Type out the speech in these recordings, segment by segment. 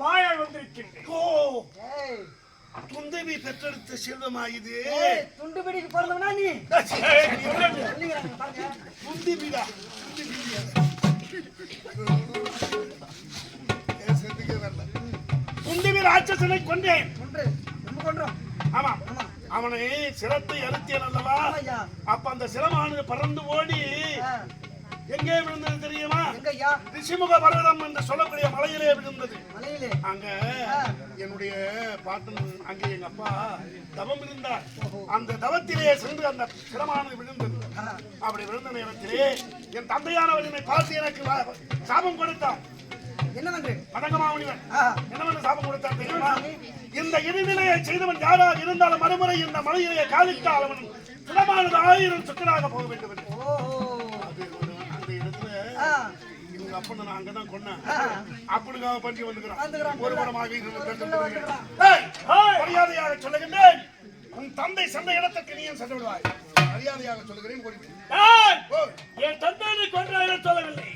மாயா வந்திருக்கின்றேன். ஓ துந்தவி பெற்றெடுத்த செல்வமா இது? துண்டு பிடிக்கு பிறந்தவனா நீ? துந்திபிடா துந்திபி ராட்சசனை கொண்டேன். ஆமா அவனை சிரத்தை அறுத்தேன் அல்லவா? அப்ப அந்த சிரமானது பறந்து ஓடி எங்கே விழுந்தது தெரியுமா? ரிஷிமுக பர்வதம் என்று சொல்லக்கூடிய மலையிலே விழுந்தது. அங்க என்னுடைய பாட்டன் அங்கே எங்க அப்பா தவம் இருந்தார். அந்த தவத்திலே சென்று அந்த சிரமானது விழுந்தது. அப்படி விழுந்த நேரத்திலே என் தந்தையானவர் என்னை பார்த்து எனக்கு சாபம் கொடுத்தார். என்னவென்று? மதங்கமாமுனிவன் என்னவென்று சாபம் கொடுத்தார் தெரியுமா? இந்த இறுதிநிலையை செய்தவன் யாராக இருந்தாலும் மறுமுறை இந்த மலையிலே காலிட்டால் அவன் சிரமானது 1000 சுக்கராக போக வேண்டும் என்று. இவங்க அப்ப நான் அங்கதான் கொன்னேன். அப்படிக்காக பற்றி வந்துக்கிறான். ஒரு படமாக மரியாதையாக சொல்லுகின்றேன். உன் தந்தை சண்டை இடத்துக்கு நீ சண்டை விடுவாய். மரியாதையாக சொல்லுகிறேன். என் தந்தை கொன்றாக சொல்லவில்லை.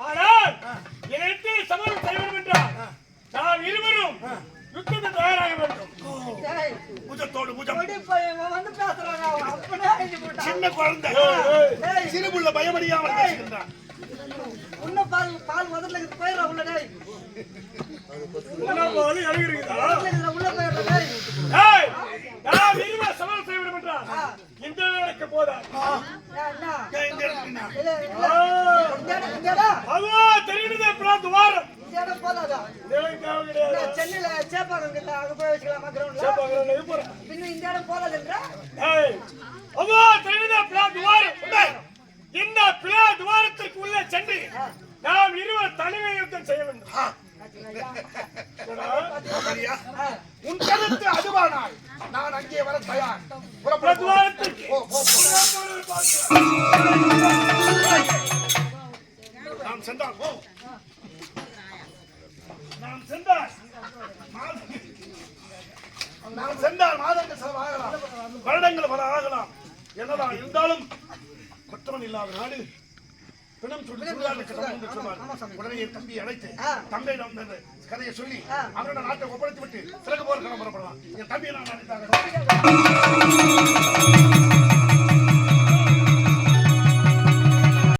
ஆனால் என்னை சமரம் செய்ய வேண்டும் என்றால் நாம் இருவரும் யுத்தத்தை தயாராக வேண்டும். பூஜத்தோடு பூஜம் வந்து சின்ன குழந்தை சிறுபுள்ள பயமடியாமல் பேசுகின்றான். இன்னும் பால் முதல்ல போயிடுற உள்ள டேய். உள்ள போயிடுற டேய். நான் இருவ சமரம் செய்ய வேண்டும் என்றால் இந்த வேலைக்கு போதா. அதுவா தெரியுது துவாரம். சென்னையில சேப்பாக்கம் கிட்ட அங்க போய் வச்சுக்கலாமா கிரவுண்ட்ல? இன்னும் இந்த இடம் போதாதுன்றா? இந்த பிளா துவாரத்திற்கு உள்ள சென்று நாம் இருவர் தனிமை யுத்தம் செய்ய வேண்டும். உன் கருத்து அதுவானால் நான் அங்கே வர தயார். நாம் சென்றால் மாதங்கள் செலவாகலாம், வருடங்கள் பல ஆகலாம். என்னதான் இருந்தாலும் குற்றவன் இல்லாத நாடு. உடனே என் தம்பியை அழைத்து தந்தையிடம் கதையை சொல்லி அவரோட நாட்டை ஒப்படைத்து விட்டு சிறகு போர் கிளம்புறப்படலாம். என் தம்பியை நான் அழைத்தாங்க.